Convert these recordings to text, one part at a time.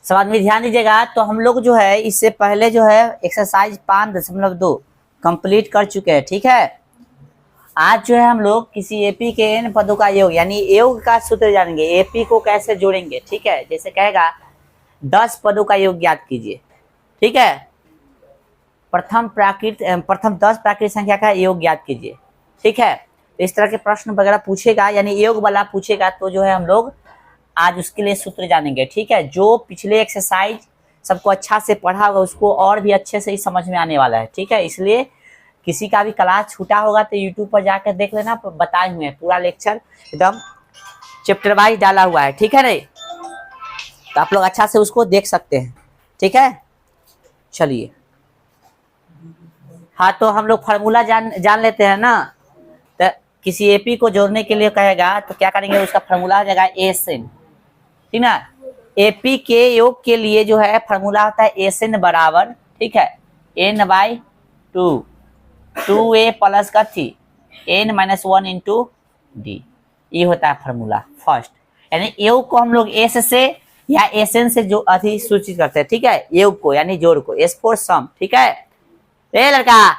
सवाल में ध्यान दीजिएगा। तो हम लोग जो है इससे पहले जो है एक्सरसाइज 5.2 कंप्लीट कर चुके हैं, ठीक है। आज जो है हम लोग किसी एपी के एन पदों का योग यानी योग का सूत्र जानेंगे, एपी को कैसे जोड़ेंगे, ठीक है। जैसे कहेगा 10 पदों का योग ज्ञात कीजिए, ठीक है। प्रथम 10 प्राकृत संख्या का योग ज्ञात कीजिए, ठीक है। इस तरह के प्रश्न वगैरह पूछेगा यानी योग वाला पूछेगा तो जो है हम लोग आज उसके लिए सूत्र जानेंगे, ठीक है। जो पिछले एक्सरसाइज सबको अच्छा से पढ़ा होगा उसको और भी अच्छे से ही समझ में आने वाला है, ठीक है। इसलिए किसी का भी क्लास छूटा होगा तो यूट्यूब पर जाकर देख लेना, बताए हुए हैं पूरा लेक्चर एकदम चैप्टर वाइज डाला हुआ है, ठीक है नहीं। तो आप लोग अच्छा से उसको देख सकते हैं, ठीक है। चलिए, हाँ तो हम लोग फार्मूला जान लेते हैं ना। तो किसी एपी को जोड़ने के लिए कहेगा तो क्या करेंगे, उसका फार्मूला हो जाएगा एसएन, ठीक ना। एपी के योग के लिए जो है फार्मूला होता है एसएन बराबर, ठीक है, n/2 2a प्लस कथी n-1 इंटू डी, ये होता है फार्मूला फर्स्ट। यानी योग को हम लोग एस से या एसएन से जो अधि सूचित करते हैं, ठीक है। योग को यानी जोड़ को, एस फॉर सम, ठीक है। ए लड़का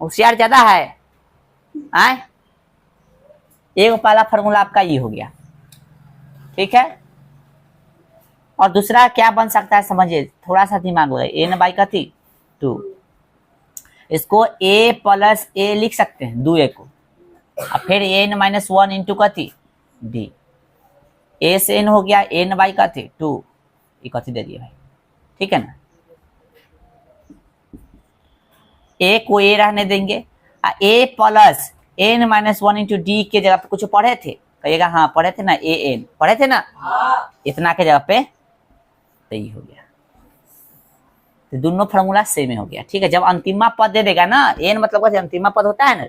होशियार ज्यादा है, आए एक पहला फार्मूला आपका ये हो गया, ठीक है। और दूसरा क्या बन सकता है समझिए, थोड़ा सा दिमाग लगाइए, n/2 इसको a प्लस a लिख सकते हैं 2a को, और फिर n-1 इंटू कथी d, a से n हो गया n/2, ये कथी दे दिए भाई, ठीक है ना। a को a रहने देंगे, a plus n-1 into D के जगह पे कुछ पढ़े थे, कहिएगा हाँ पढ़े थे ना, an पढ़े थे ना, इतना के जगह पे सही हो गया। तो दोनों फार्मूला सेम हो गया, ठीक है। जब अंतिमा पद दे देगा ना, एन मतलब क्या अंतिमा पद होता है ना,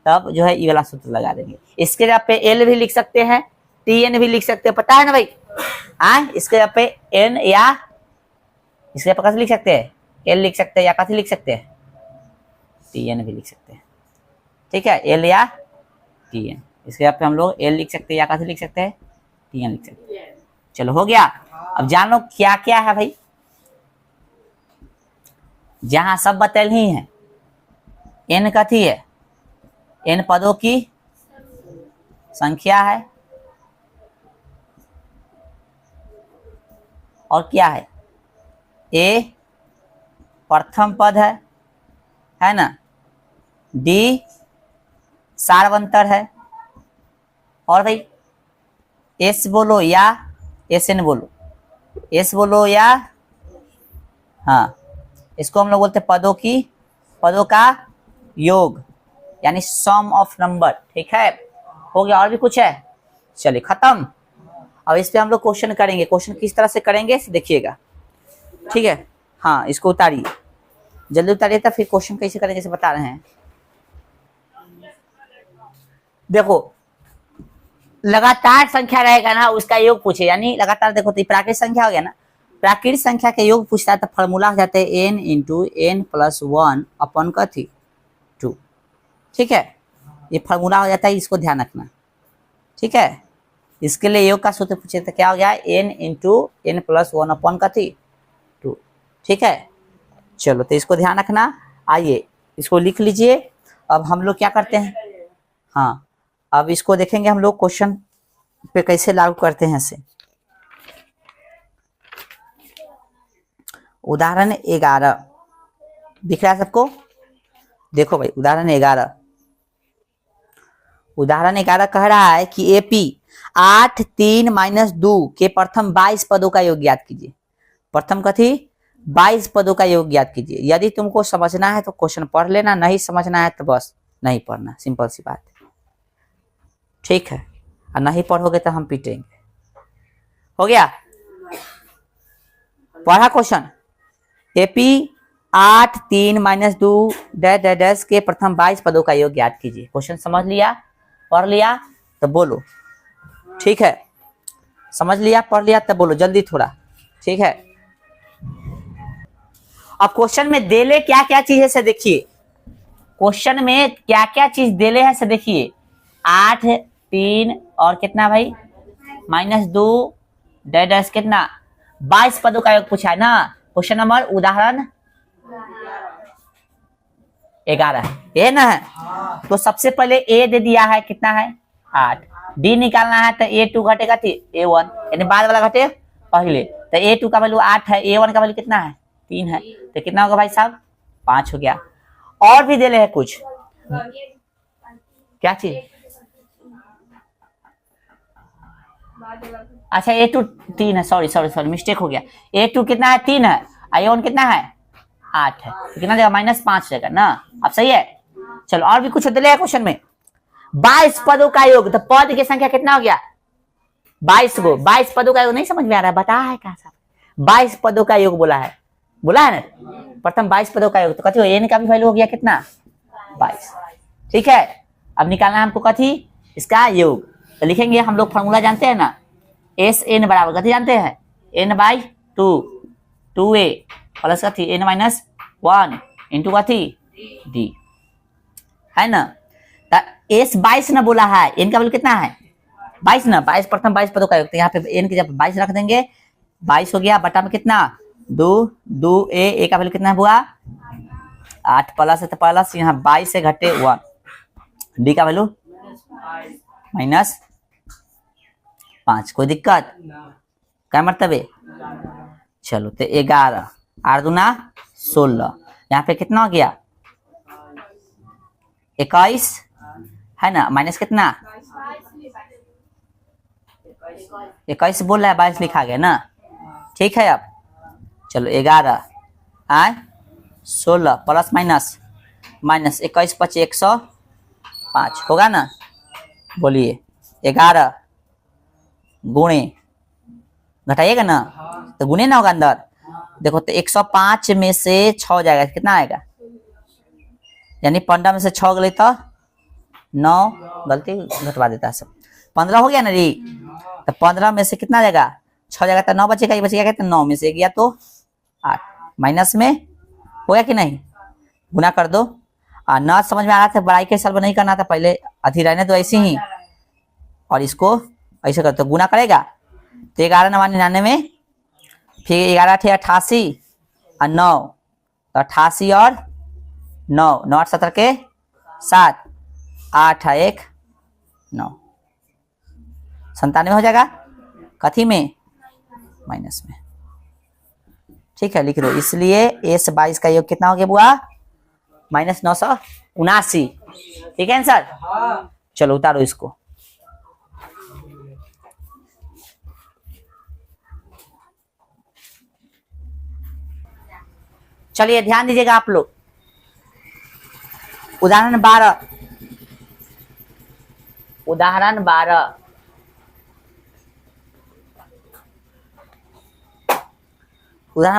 तब जो है ये वाला सूत्र लगा देंगे। इसके जगह पे एल भी लिख सकते हैं, टीएन भी लिख सकते हैं, पता है ना भाई। इसके जगह पे एन या इसके जगह पे लिख सकते हैं, एल लिख सकते हैं या कथी लिख सकते हैं, टीएन भी लिख सकते हैं, ठीक है। एल या टीएन, इसके जगह पे हम लोग एल लिख सकते हैं या कथी लिख सकते हैं, टीएन लिख सकते हैं। चलो हो गया। अब जानो क्या क्या है भाई, जहां सब बतल ही है। एन कथी है, एन पदों की संख्या है, और क्या है, ए प्रथम पद है ना, डी सार्वंतर है, और भाई एस बोलो या एस एन बोलो, एस बोलो या हाँ, इसको हम लोग बोलते हैं पदों का योग यानी सम ऑफ नंबर, ठीक है। हो गया, और भी कुछ है, चलिए खत्म। अब इस पे हम लोग क्वेश्चन करेंगे। क्वेश्चन किस तरह से करेंगे देखिएगा, ठीक है। हाँ इसको उतारिए, जल्दी उतारिए, तब फिर क्वेश्चन कैसे करेंगे जैसे बता रहे हैं। देखो लगातार संख्या रहेगा ना, उसका योग पूछे, यानी लगातार देखो तो प्राकृत संख्या हो गया ना, प्राकृत संख्या के योग पूछता है तो फॉर्मूला हो जाता है n इंटू n प्लस 1 अपन कथी 2, ठीक है। ये फॉर्मूला हो जाता है, इसको ध्यान रखना, ठीक है। इसके लिए योग का सूत्र पूछे तो क्या हो गया, n इंटू n प्लस 1 अपन कथी 2, ठीक है। चलो तो इसको ध्यान रखना। आइए इसको लिख लीजिए। अब हम लोग क्या करते हैं, हाँ अब इसको देखेंगे हम लोग क्वेश्चन पे कैसे लागू करते हैं इसे। उदाहरण 11 दिख रहा है सबको, देखो भाई उदाहरण 11 कह रहा है कि एपी 8 3 - 2 के प्रथम 22 पदों का योग ज्ञात कीजिए। प्रथम कथी 22 पदों का योग ज्ञात कीजिए। यदि तुमको समझना है तो क्वेश्चन पढ़ लेना, नहीं समझना है तो बस नहीं पढ़ना, सिंपल सी बात है, ठीक है। और नहीं पढ़ोगे तो हम पीटेंगे। हो गया, पढ़ा क्वेश्चन। एपी 8 3 - 2 डैश के प्रथम 22 पदों का योग ज्ञात कीजिए। क्वेश्चन समझ लिया, पढ़ लिया तो बोलो, ठीक है। समझ लिया, पढ़ लिया तो बोलो जल्दी थोड़ा, ठीक है। अब क्वेश्चन में देले क्या क्या चीज है से देखिए, क्वेश्चन में क्या क्या चीज देले है से देखिए। 8 3 और कितना भाई -2 डैश कितना 22 पदों का योग पूछा है ना। क्वेश्चन नंबर उदाहरण 11 ये ना है। तो सबसे पहले ए दे दिया है, कितना है 8। डी निकालना है तो A2 घटेगा A1, यानी बाद वाला घटे पहले। तो A2 का वैल्यू 8 है, A1 का वैल्यू कितना है 3 है, तो कितना होगा भाई साहब 5 हो गया। और भी दे रहे हैं कुछ, क्या चीज, अच्छा A2 3 है, सॉरी मिस्टेक हो गया। A2 कितना है 3 है, A1 कितना है 8 है, तो कितना देगा -5 जाएगा ना। अब सही है। चलो और भी कुछ दे रहे हैं क्वेश्चन में। 22 पदों का योग, तो पद की संख्या कितना हो गया 22 गो। 22 पदों का योग नहीं समझ में आ रहा है, बता है कहा साहब 22 पदों का योग बोला है ना। प्रथम 22 पदों का योग, तो कथी एन का भी वैल्यू हो गया कितना 22। ठीक है, अब निकालना है हमको कथी इसका योग। तो लिखेंगे हम लोग, फॉर्मूला जानते हैं ना, एस एन बराबर कथी जानते हैं n/2 2a प्लस कथी n-1 इंटू कथी डी, है ना। एस 22 ना बोला है, एन का वैल्यू कितना है 22 ना, 22 प्रथम 22 पदों का योग, तो यहाँ पे एन की जब 22 रख देंगे, 22 हो गया बटा में कितना 2 ए का वैल्यू कितना हुआ 8 प्लस है, तो प्लस यहाँ 22 से घटे 1, डी का वैल्यू -5। कोई दिक्कत क्या मतलब है। चलो तो 11 8 दूना 16, यहाँ पे कितना हो गया 21 है ना, माइनस कितना 21 बोल रहा है, 22 लिखा गया ना। ठीक है, अब चलो 11 16 प्लस माइनस 21 × 5 105 होगा ना। बोलिए 11 गुणे, घटाइएगा ना तो गुणे ना होगा अंदर, देखो तो 105 में से 6 जाएगा, कितना आएगा, यानी 15 में से 6 गए तो 9, गलती घटवा देता है सब, 15 हो गया ना जी। तो 15 में से कितना जाएगा 6 जाएगा, तो 9 बचेगा, ये बचेगा तो 9 में से गया तो 8, माइनस में हो गया कि नहीं, गुना कर दो। ना समझ में आ रहा था, बड़ाई के सॉल्व नहीं करना था, पहले अथी रहने तो ऐसे ही, और इसको ऐसे कर तो गुना करेगा तो 11 9 99, फिर 11 थे 88 और 9 तो 88 और 9 9 8 17 के 7 8 1 9 97 हो जाएगा, कथी में माइनस में। ठीक है, लिख दो। इसलिए एस 22 का योग कितना हो गया बुआ -979। ठीक है आंसर। चलो उतारो इसको। चलिए ध्यान दीजिएगा आप लोग, उदाहरण 12 उदाहरण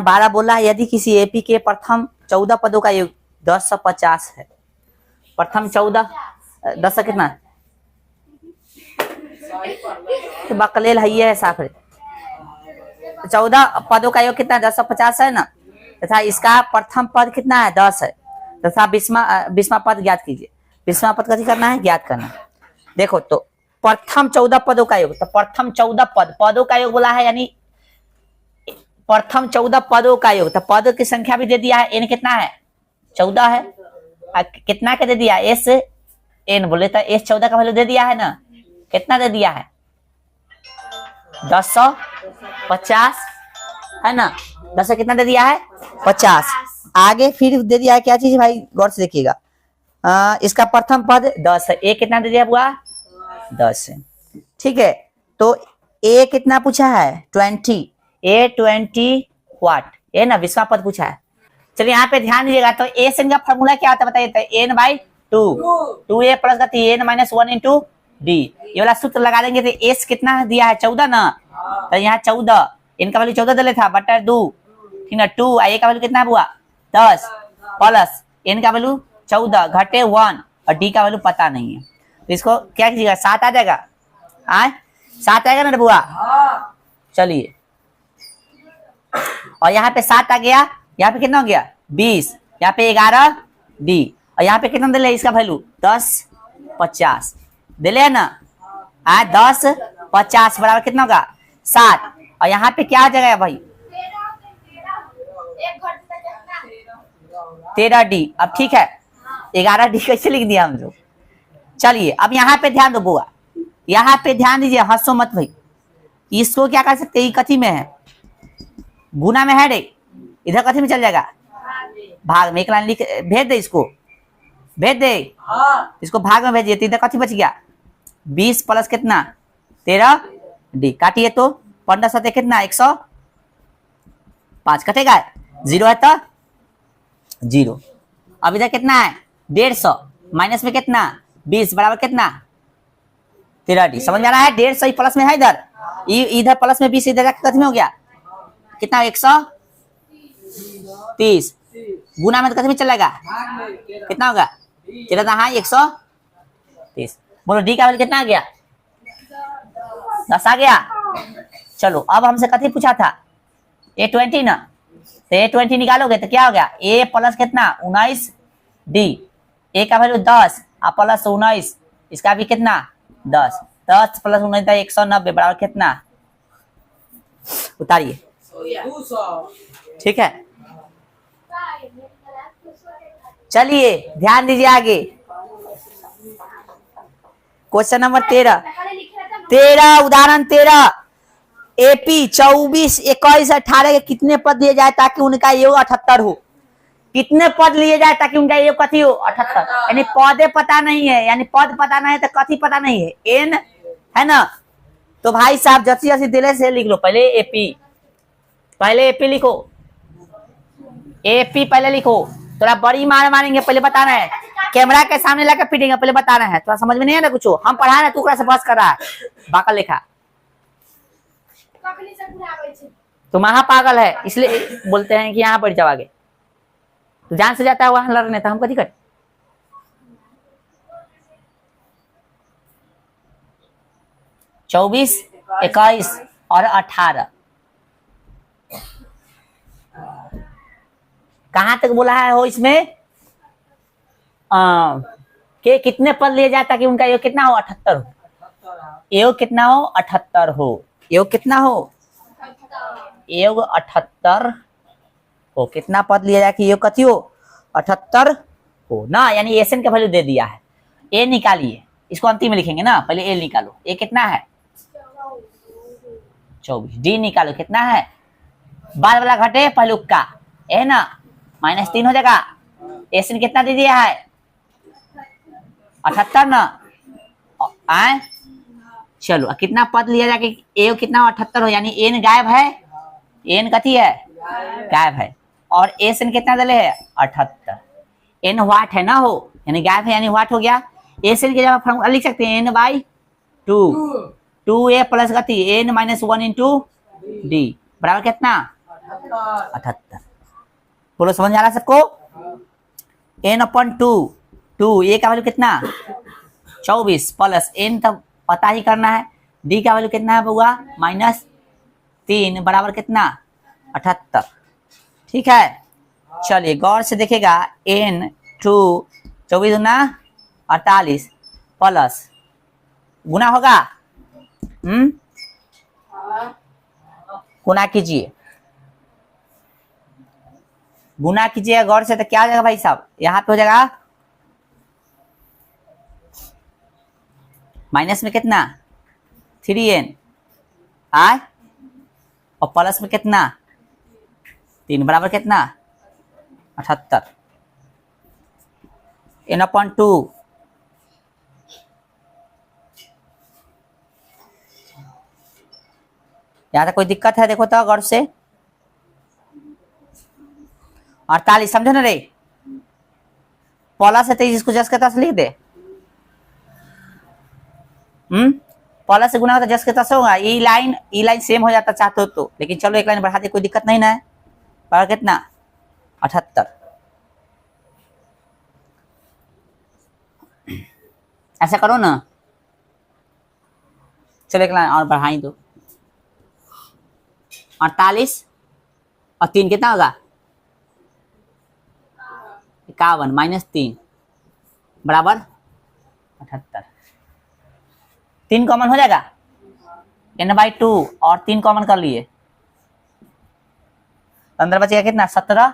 12 बोला है, यदि किसी एपी के प्रथम 14 पदों का योग 1050 है, प्रथम 14 10 से कितना तो बकलेल है साफरे, 14 पदों का योग कितना 1050 है ना, तथा इसका प्रथम पद कितना है 10 है, तथा 20वां पद ज्ञात कीजिए। 20वां पद कथी करना है, ज्ञात करना है। देखो तो प्रथम 14 पदों का योग, तो प्रथम 14 पदों का योग बोला है, यानी प्रथम 14 पदों का योग, तो पद की संख्या भी दे दिया है, एन कितना है 14 है, कितना के दे दिया एस एन बोले तो एस 14 का वैल्यू दे दिया है ना, कितना दे दिया है 1050 है ना, 10 से कितना दे दिया है 50। आगे फिर दे दिया है क्या चीज भाई, गौर से देखिएगा, इसका प्रथम पद 10 है, ए कितना दे दिया हुआ 10 है। ठीक है, तो ए कितना पूछा है 20, ए 20 वाट, ए ना 20वां पद पूछा है। चलिए यहाँ पे ध्यान दीजिएगा, तो ए से इनका फॉर्मूला क्या होता है बताइए, n/2 2a प्लस का n-1 इंटू डी, ये वाला सूत्र लगा देंगे तो एस कितना दिया है 14 ना, तो यहाँ 14 इनका वैल्यू 14 दे था बटा 2, ठीक ना 2 ए का वैल्यू कितना हुआ 10 प्लस एन का वैल्यू 14 घटे 1 और डी का वैल्यू पता नहीं है, तो इसको क्या कीजिएगा 7 आ जाएगा, 7 आएगा ना बुआ। चलिए और यहाँ पे 7 आ गया, यहाँ पे कितना हो गया 20, यहाँ पे 11 डी, और यहाँ पे कितना दे इसका वैल्यू 1050 दे ना, 1050 बराबर कितना होगा 7, और यहाँ पे क्या आ जाएगा भाई 13D। अब ठीक है, 11D कैसे लिख दिया हम लोग। चलिए अब यहाँ पे ध्यान दो बुआ, यहाँ पे ध्यान दीजिए, हंसो मत भाई। इसको क्या कर सकते हैं, कथी में है, गुना में है रे, इधर कथी में चल जाएगा, भाग में। एक लाइन लिख भेज दे, इसको भेज दे, इसको भाग में भेजिए। तो इधर कथी बच गया, 20 प्लस कितना 13D। काटिए तो 15 सते कितना 105, कटेगा 0 है तो 0। अब इधर कितना है 150, माइनस में कितना 20 बराबर कितना 13D। समझ में आ रहा है, 150 प्लस में है इधर, इधर प्लस में 20, इधर जाकर कथी में हो गया कितना 130, गुना में तो कथी में चलेगा कितना होगा, चला था हाँ 130। बोलो डी का वैल्यू कितना आ गया 10 आ गया। चलो अब हमसे कथी पूछा था A20 ना, तो A20 निकालोगे तो क्या हो गया, A प्लस कितना 19D, A का वैल्यू 10 और प्लस 19, इसका भी कितना 10, 10 प्लस 19 190 बराबर कितना, उतारिए। ठीक है, चलिए ध्यान दीजिए आगे, क्वेश्चन नंबर 13 उदाहरण 13, एपी 24, 21, 18 के कितने पद दिए जाए ताकि उनका योग 78 हो। कितने पद लिए जाए ताकि उनका योग कथी हो 78, यानी पदे पता नहीं है, यानी पद पता नहीं है तो कथी पता नहीं है, एन है ना। तो भाई साहब जैसी जैसी दिले से लिख लो, पहले एपी, पहले एपी लिखो, एपी पहले लिखो, थोड़ा बड़ी मार मारेंगे, पहले बताना है, कैमरा के सामने लाकर पीटेंगे, पहले बताना है, थोड़ा समझ में नहीं है ना कुछ, हम पढ़ा रहे तू से बस कर रहा है बाका लेखा, तुम वहां पागल है इसलिए बोलते हैं कि यहाँ बढ़ जाओ आगे, तो जान से जाता है वहां लड़ने, तो हम कथी कर। 24, 21 और 18 कहां तक बोला है हो इसमें, के कितने पद लिए जाए ताकि उनका योग कितना हो 78 हो, योग कितना हो 78 हो, योग कितना हो योग 78 हो, कितना पद लिया जाए कि योग कथी हो 78 हो ना, यानी एसएन का वैल्यू दे दिया है। ए निकालिए, इसको अंतिम में लिखेंगे ना, पहले ए निकालो, ए कितना है 24, डी निकालो कितना है, बाद वाला घटे पहले का ए ना, -3 हो जाएगा, एसएन कितना दे दिया है 78 ना, आए चलो कितना पद लिया जाए कि ए कितना 78 हो, यानी एन गायब है, एन कथी है गायब है, और एस एन कितना दले है 78, एन वाट है ना हो, यानी गायब है यानी वाट हो गया। एस एन की जगह फॉर्मूला लिख सकते हैं n/2, 2a प्लस गति n-1 इंटू डी बराबर कितना 78। बोलो समझ आ रहा सबको, n/2, 2a का वैल्यू कितना 24 प्लस n तब पता ही करना है, डी का वैल्यू कितना है बउआ -3 बराबर कितना 78। ठीक है, चलिए गौर से देखेगा, n2 24 गुना 48 प्लस गुना होगा, गुना कीजिए, गुना कीजिए गौर से, तो क्या हो जाएगा भाई साहब, यहाँ पे हो जाएगा माइनस में कितना 3n आए और प्लस में कितना 3 बराबर कितना 78, n/2 यहाँ तक कोई दिक्कत है देखो तो गौर से, 48 समझो ना रे, प्लस है तो इसको जस के तस लिख दे, प्लस से गुना होता जस के तस होगा, ई लाइन सेम हो जाता चाहते हो तो, लेकिन चलो एक लाइन बढ़ा दे कोई दिक्कत नहीं ना है, बराबर कितना 78। ऐसा करो ना, चलो एक लाइन और बढ़ाई दो, 48 और 3 कितना होगा 51 -3 बराबर 78, 3 कॉमन हो जाएगा n/2 और 3 कॉमन कर लिए, अंदर बचेगा कितना 17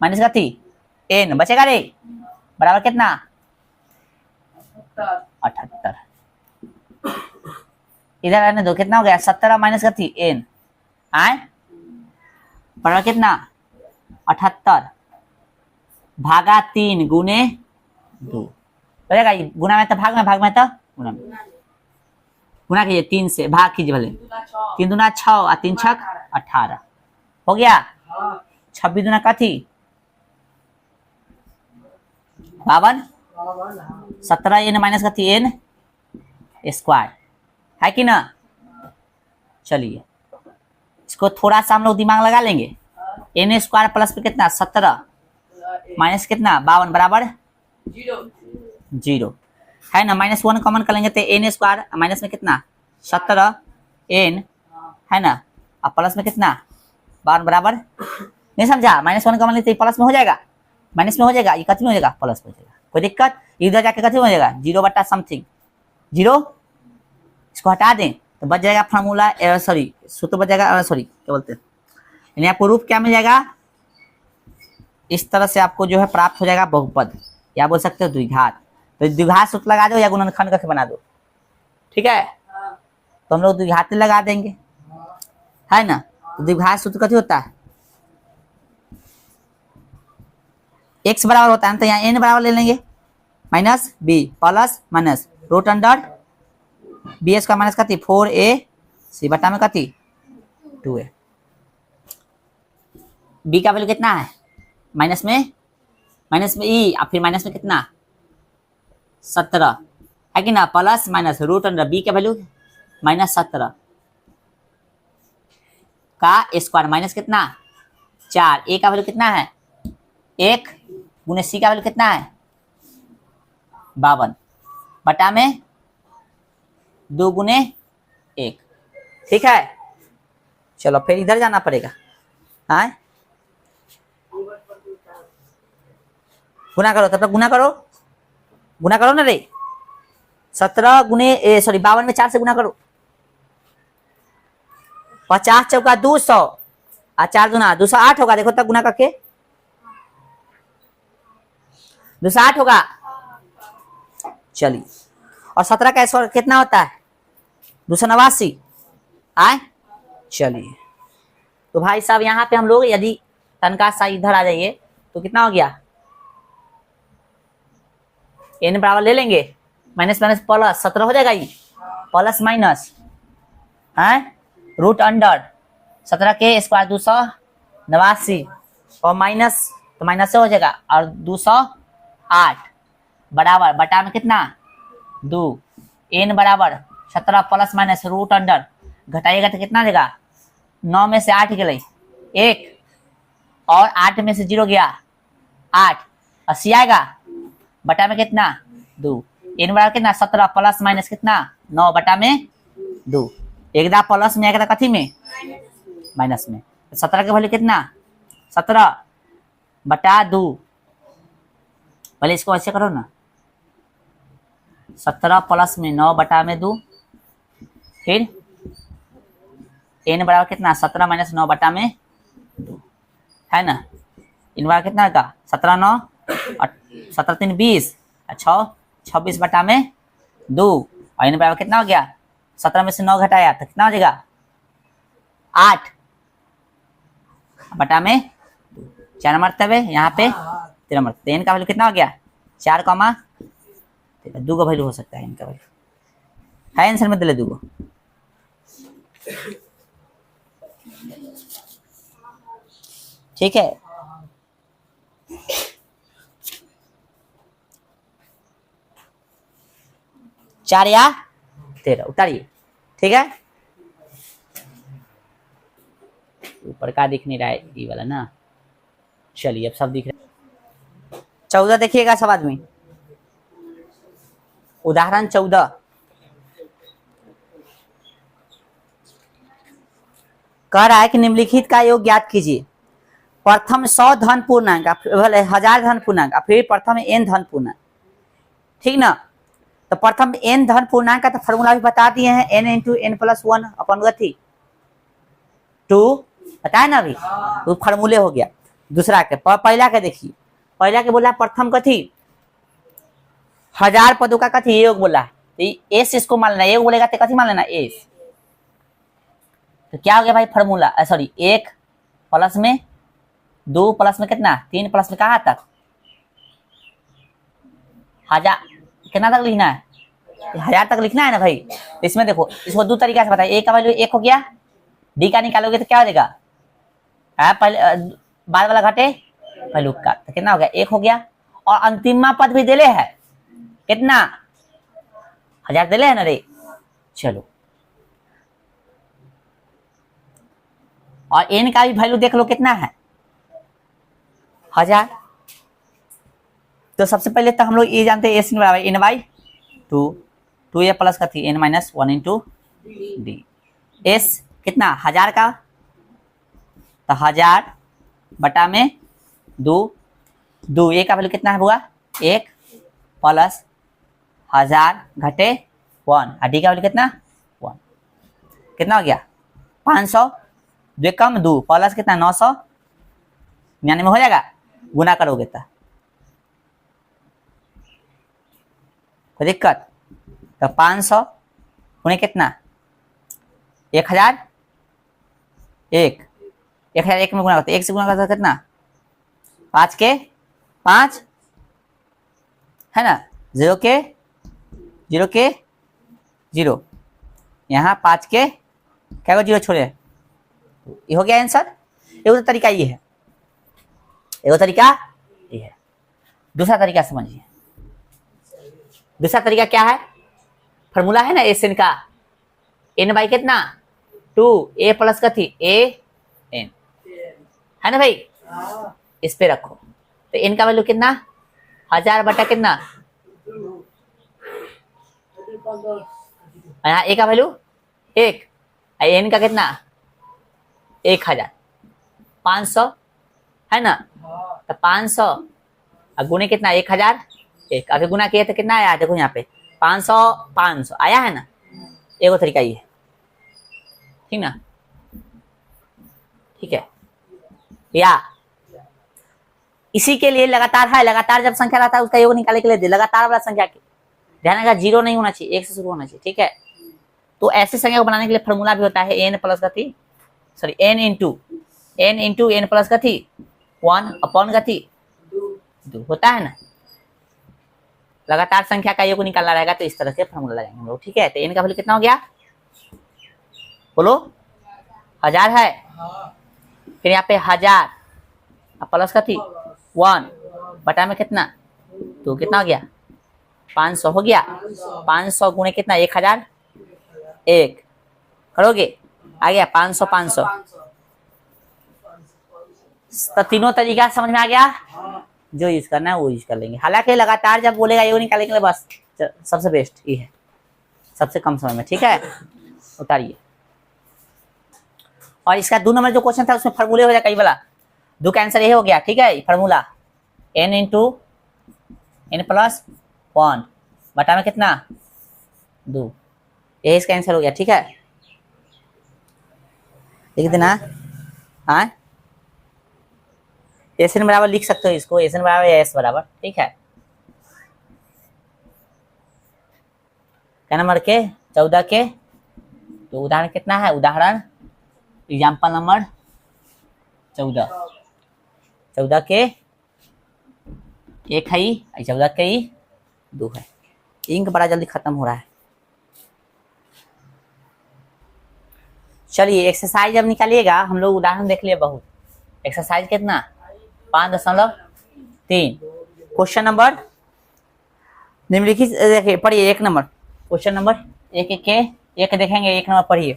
माइनस का 3 एन बचेगा रे बराबर कितना 78। इधर आने दो कितना हो गया 70 माइनस का थी एन आए बराबर कितना 78 भागा 3 गुने 2 बचेगा गुना में तो भाग में तो गुना में गुना कीजिए 3 से भाग कीजिए भले 3 दूना 6 और 3 छक 18 हो गया 26 दूना का थी 52 17 एन माइनस का थी एन स्क्वायर है कि ना। चलिए इसको थोड़ा सा हम लोग दिमाग लगा लेंगे एन स्क्वायर प्लस में कितना 17 माइनस कितना 52 बराबर 0 है ना। -1 कॉमन कर लेंगे तो एन स्क्वायर माइनस में कितना 17 एन है ना और प्लस में कितना 52 बराबर नहीं समझा। -1 कॉमन लेते प्लस में हो जाएगा माइनस में हो जाएगा ये कथी में हो जाएगा प्लस में हो जाएगा कोई दिक्कत इधर जाके कथी में हो जाएगा 0 बटा समथिंग 0 इसको हटा दें तो बच जाएगा फार्मूला सॉरी सूत्र बच जाएगा सॉरी क्या बोलते हैं यानी आपको रूप क्या मिल जाएगा इस तरह से आपको जो है प्राप्त हो जाएगा बहुपद या बोल सकते हो द्विघात। तो द्विघात सूत्र लगा दो या गुणनखंड करके बना दो ठीक है। तो हम लोग द्विघात लगा देंगे है ना। तो द्विघात सूत्र कथी होता है x बराबर होता है तो यहाँ n बराबर ले लेंगे minus b plus minus root under B S का माइनस कथी 4ac बटा में कथी 2a b का वैल्यू कितना है माइनस में e और फिर माइनस में कितना 17 है कि ना plus minus root under b का वैल्यू -17 का स्क्वायर माइनस कितना 4 a का वैल्यू कितना है 1 गुने c का वैल्यू कितना है 52 बटा में 2 गुने 1 ठीक है। चलो फिर इधर जाना पड़ेगा हाँ गुना करो तब तक गुना करो ना रे 17 गुने सॉरी 52 में 4 से गुना करो 50 चौका 200 और 4 दूना 208 होगा देखो तब गुना करके 208 होगा। चलिए और 17 का स्क्वायर कितना होता है 289 आए। चलिए तो भाई साहब यहाँ पे हम लोग यदि तनका सा इधर आ जाइए तो कितना हो गया n बराबर ले लेंगे माइनस माइनस प्लस 17 हो जाएगा ये प्लस माइनस है रूट अंडर 17 के स्क्वायर 289 और माइनस तो माइनस से हो जाएगा और 208 बराबर बटा में कितना 2 n बराबर 17 प्लस माइनस रूट अंडर घटाइएगा तो कितना देगा 9 में से 8 गए 1 और 8 में से 0 गया 8 80 आएगा बटा में कितना 2 n बराबर कितना 17 प्लस माइनस कितना 9 बटा में 2 एकदा प्लस में एकदा कथी में माइनस में 17 के वैल्यू कितना 17 बटा 2 पहले इसको ऐसे करो ना 17 प्लस में 9 बटा में 2 फिर n बराबर कितना 17 माइनस 9 बटा में 2 है ना। इन बराबर कितना का 17 9 17 3 20 6 26 बटा में 2 और n बराबर कितना हो गया 17 में से 9 घटाया तो कितना हो जाएगा 8 बटा में 4 मरतबे यहाँ पे 13 मरतबे n का वैल्यू कितना हो गया 4 कॉमा 2 का वैल्यू हो सकता है इनका वैल्यू है आंसर में दिले 2 ठीक है। चार या 13 उतारिए ठीक है। ऊपर का दिख नहीं रहा है ये वाला ना। चलिए अब सब दिख रहा है 14 देखिएगा सब आदमी उदाहरण 14 कह रहा है कि निम्नलिखित का योग ज्ञात कीजिए। प्रथम 100 धन पूर्णांक 1000 धन पूर्णांक फिर प्रथम n धन पूर्णांक ठीक ना। तो प्रथम n धन पूर्णांक का तो फॉर्मूला भी बता दिए हैं n इंटू n प्लस 1 अपन गति 2 बताए ना अभी वो फॉर्मूले हो गया। दूसरा के पहला के देखिए पहला के बोला प्रथम कथी 1000 पदों का कथी योग बोला, तो एस इसको मान लेना, योग बोलेगा तो कथी मान लेना एस। तो क्या हो गया भाई फॉर्मूला, सॉरी 1 प्लस में 2 प्लस में कितना 3 प्लस में कहाँ तक 1000, कितना तक लिखना है 1000 तक लिखना है ना भाई। तो इसमें देखो इसको दो तरीका से बताया, ए का वैल्यू 1 हो गया, डी का निकालोगे तो क्या हो जाएगा पहले बाद वाला घटे पहलू का, तो कितना हो गया 1 हो गया। और अंतिमा पद भी दिले है कितना 1000 दिले है ना रे। चलो और एन का भी वैल्यू देख लो कितना है 1000। तो सबसे पहले तो हम लोग ये जानते हैं एस बराबर एन बाई 2 ए प्लस का थी N minus 1 into D. S कितना 1000 का, तो 1000 बटा में 2 ए का वैल्यू कितना है हुआ 1 प्लस 1000 घटे 1 और डी का वैल्यू कितना 1, कितना हो गया 500, 2 कम 2 प्लस कितना 999 में हो जाएगा, गुना करोगे तो कोई दिक्कत। तो 500 गुने कितना 1000 1 में गुना करते 1 से गुना करते कितना 5 के 5 है ना, 0 के 0, यहाँ 5 के क्या 0 छोड़े, ये हो गया आंसर। एक तरीका ये है, एक तरीका ये है। दूसरा तरीका समझिए, दूसरा तरीका क्या है, फॉर्मूला है ना एस एन का, एन बाई कितना 2 ए प्लस का थी ए एन है ना भाई, इस पे रखो। तो एन का वैल्यू कितना 1000 बटा कितना, यहाँ ए का वैल्यू 1, एन का कितना 1000, 500 है ना, तो 500 गुने कितना 1000 1, अगर गुना किया तो कितना आया देखो यहाँ पे 500 आया है ना। एक तरीका ये ठीक ना, ठीक है। या इसी के लिए लगातार है, लगातार जब संख्या रहता है उसका योग निकालने के लिए लगातार वाला संख्या की ध्यान रखा 0 नहीं होना चाहिए, 1 से शुरू होना चाहिए, ठीक है। तो ऐसी संख्या को बनाने के लिए फॉर्मूला भी होता है एन प्लस का थी, sorry N into N plus का थी 1 अपॉन का थी 2 होता है ना। लगातार संख्या का योग निकालना रहेगा तो इस तरह से फॉर्मूला लगाएंगे हम लोग, ठीक है। तो एन का वैल्यू कितना हो गया बोलो 1000 है, फिर यहाँ पे 1000 प्लस का थी 1 बटा में कितना 2, कितना हो गया 500 हो गया, 500 गुणे कितना 1000 1 करोगे आ गया 500। तो तीनों तरीका समझ में आ गया, जो यूज करना है वो यूज कर लेंगे। हालांकि लगातार जब बोलेगा ये निकालने के लिए बस सबसे बेस्ट ये है, सबसे कम समय में, ठीक है। उतारिए और इसका 2 नंबर जो क्वेश्चन था उसमें फॉर्मूले हो जाए कई वाला 2 का आंसर ये हो गया, ठीक है। Formula n into N plus 1 बटा में कितना 2, ये इसका आंसर हो गया, ठीक है। लिख देना हाँ, एस एन बराबर लिख सकते हो इसको, एस एन बराबर या एस बराबर, ठीक है। क्या नंबर के 14 के, तो उदाहरण कितना है, उदाहरण एग्जाम्पल नंबर 14 के 1 है, 14 के 2 है। इंक बड़ा जल्दी खत्म हो रहा है। चलिए एक्सरसाइज अब निकालिएगा, हम लोग उदाहरण देख लिए बहुत। एक्सरसाइज कितना 5.3 क्वेश्चन नंबर निम्नलिखित देखिए पढ़िए, 1 नंबर क्वेश्चन नंबर 1 देखेंगे, 1 नंबर पढ़िए।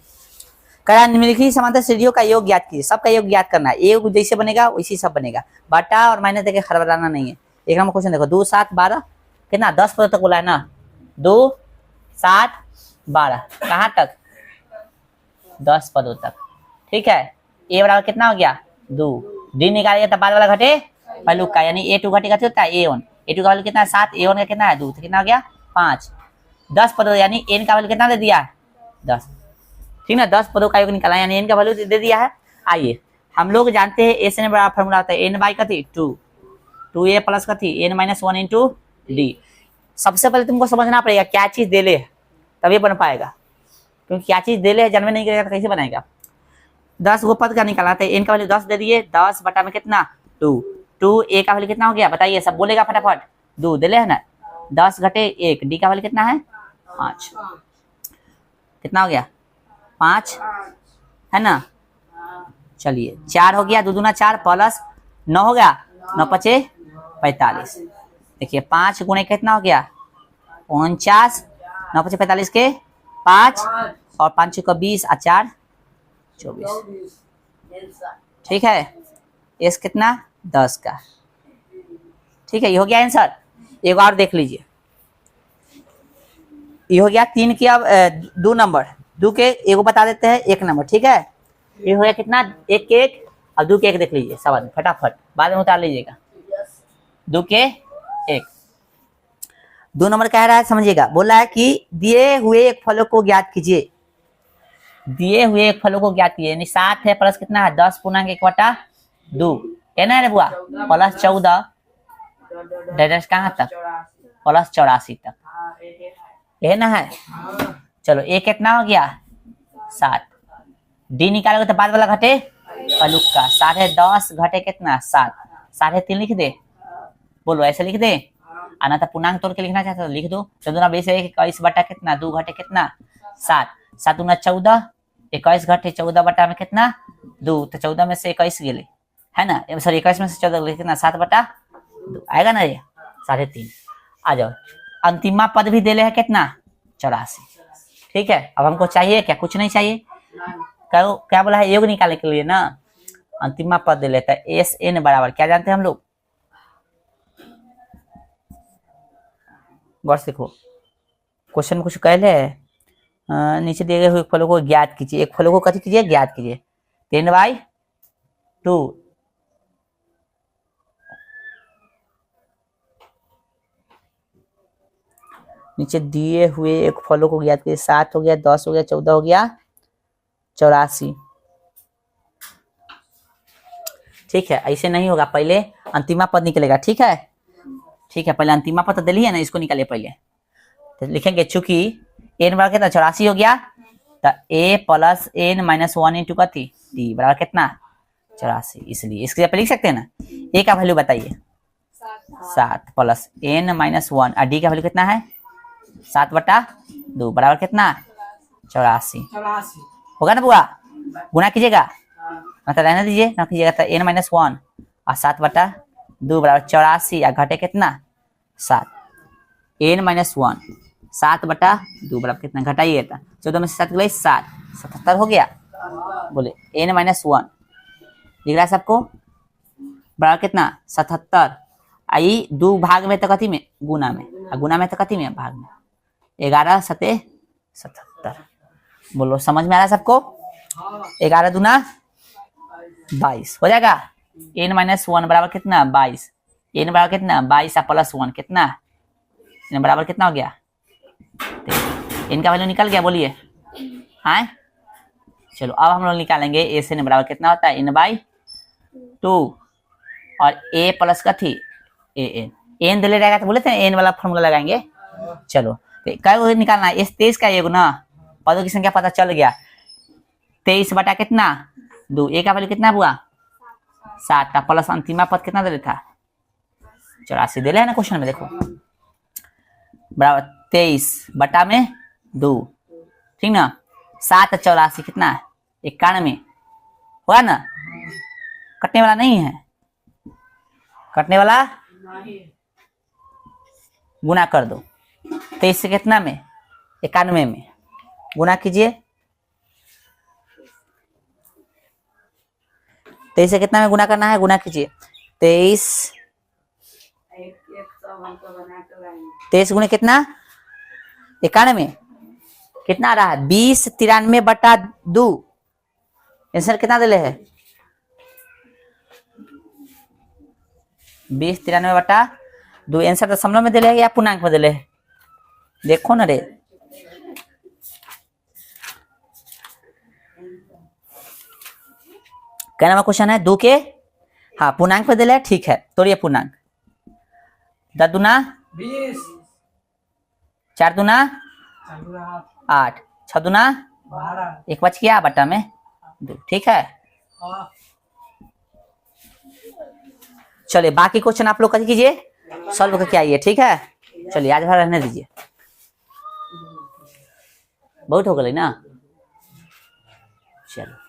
कहा निम्नलिखित समांतर श्रेणियों का योग ज्ञात कीजिए, सबका योग ज्ञात करना है, योग जैसे बनेगा वैसे सब बनेगा, बाटा और माइनस देके हड़बड़ाना नहीं है। 1 नंबर क्वेश्चन देखो 2 7 12 कितना 10 पदों तक बोला है ना, 2 7 12 कहाँ तक 10 पदों तक, ठीक है। ए बराबर कितना हो गया 2, डी निकालिए तो बाद वाला घटे पहलू का, यानी A2 घटे घटे होता है A1, A2 का वैल्यू कितना है 7, A1 का कितना है 2, तो कितना हो गया 5। 10 पदों यानी n का वैल्यू कितना दे दिया 10, ठीक ना। 10 पदों का योग निकाला यानी n का वैल्यू दे दिया है। आइए हम लोग जानते हैं एस एन बराबर फॉर्मूला होता है n बाई का 2 2a प्लस का थी n माइनस 1 इंटू डी। सबसे पहले तुमको समझना पड़ेगा क्या चीज दे ले तभी बन पाएगा, क्योंकि क्या चीज दे ले जन्म में नहीं करेगा तो कैसे बनाएगा। 10 वो पद का निकालना था, n का वैल्यू 10 दे दिए, 10 बटा में कितना 2, 2a का वैल्यू कितना हो गया बताइए, सब बोलेगा फटाफट। 2 दे ले है ना, 10 घटे 1, डी का वैल्यू कितना है 5, कितना हो गया 5 है ना। चलिए 4 हो गया, 2 दूना 4 प्लस 9 हो गया, 9 पचे 45। देखिए 5 गुणे कितना हो गया 49, 9 पचे 45 के 5 और 5 का 20 और 4 24। ठीक है, एस कितना 10 का। ठीक है, ये हो गया आंसर। एक और देख लीजिए, ये हो गया 3 की, अब 2 नंबर 2 के एगो बता देते हैं 1 नंबर। ठीक है, ये हो गया कितना 1 के 1 और 2 के 1 देख लीजिए सब आदमी फटाफट, बाद में उतार लीजिएगा। 2 के 1 2 नंबर कह रहा है, समझिएगा, बोल रहा है कि दिए हुए एक फलों को ज्ञात कीजिए। दिए हुए एक फलों को ज्ञात कीजिए, यानी 7 है प्लस कितना है 10 पूर्णांक 1 बटा 2 है ना रे बुआ, प्लस 14 डायरेक्ट कहाँ तक प्लस 84 तक है ना है। चलो ए कितना हो गया 7, डी निकालोगे तो बाद वाला घटे अलुक का, 10.5 घटे कितना 7, 3.5 लिख दे, बोलो ऐसे लिख दे, आना था पूर्णांक तोड़ के लिखना चाहता तो लिख दो। 14 20 21 बटा कितना 2 घटे कितना 7, 7 दूना 14, 21 घटे 14 बटा में कितना 2, तो 14 में से 21 गेले है ना, सॉरी 21 में से 14 गेले कितना 7 बटा 2 आएगा ना ये 3.5। आ जाओ, अंतिमा पद भी दे ले है कितना 84। ठीक है, अब हमको चाहिए क्या, कुछ नहीं चाहिए, क्या बोला है योग निकालने के लिए ना, अंतिमा पद दे लेता है एस एन बराबर क्या जानते हैं हम लोग, गौर से देखो क्वेश्चन कुछ कह ले, नीचे दिए गए हुए फलों को ज्ञात कीजिए, एक फलों को कथी कीजिए ज्ञात कीजिए, 10/2 नीचे दिए हुए एक फलों को ज्ञात कीजिए, 7 हो गया 10 हो गया 14 हो गया 84। ठीक है, ऐसे नहीं होगा, पहले अंतिमा पद निकलेगा। ठीक है, ठीक है, पहले अंतिमा पद दे लिया ना, इसको निकालिए पहले, तो लिखेंगे चूंकि एन बराबर कितना 84 हो गया, तो ए प्लस एन माइनस 1 इंटू कथी डी बराबर कितना 84, इसलिए इसके जगह पे लिख सकते हैं ना। ए का वैल्यू बताइए 7 प्लस एन माइनस 1 और डी का वैल्यू कितना है 7 बटा 2 बराबर कितना 84 होगा ना बुआ, गुना कीजिएगा मतलब रहने दीजिए ना कीजिएगा, तो एन माइनस 1 और 7 बटा 2 बराबर 84 या घटे कितना 7, एन माइनस 1 7 बटा 2 बराबर कितना घटाइए, 14 में से 7 गए 7, 77 हो गया। बोले एन माइनस 1 दिख रहा है सबको बराबर कितना 77, आई 2 भाग में तो कथी में गुना में, और गुना में तो कथी में भाग में, 11 सते 77। बोलो समझ में आ रहा है सबको, 11 दूना 22 हो जाएगा, एन माइनस 1 बराबर कितना 22, एन बराबर कितना 22 प्लस 1 कितना, एन बराबर कितना हो गया, इनका वैल्यू निकल गया, बोलिए हाँ। चलो अब हम लोग निकालेंगे ए से एन बराबर कितना होता है n/2 और ए प्लस कथी ए एन, एन दिले रहेगा तो बोले थे एन वाला फॉर्मूला लगाएंगे। चलो क्या निकालना है, 23 का एगो ना, पदों की संख्या पता चल गया, 23 बटा कितना 2, ए का वैल्यू कितना हुआ 7 का प्लस अंतिमा पद कितना दे था 84 दे ले है ना क्वेश्चन में, देखो बराबर 23 बटा में 2, ठीक ना, 7 84 कितना 91 हुआ ना, कटने वाला नहीं है, कटने वाला गुना कर दो, 23 से कितना में 91 में गुना कीजिए, 23 से कितना में गुना करना है, गुना कीजिए 23 गुणे कितना 91 कितना आ रहा है 20 93 बटा 2, आंसर कितना दिले है 20 93 बटा 2, आंसर दशमलव में दिले है या पूर्णांक में दिले है, देखो ना रे, क्या नाम क्वेश्चन है 2 के हाँ पूर्णांक पे दिले है, ठीक है तोड़िए पूर्णांक 10 दूना 20, 4 दूना 8, 8, 6 दूना 12, एक बच गया बटा में 2। ठीक है, हाँ, चलिए बाकी क्वेश्चन आप लोग कर कीजिए, सॉल्व करके आइए। ठीक है, चलिए आज भर रहने दीजिए, बहुत हो गए ना। चलो।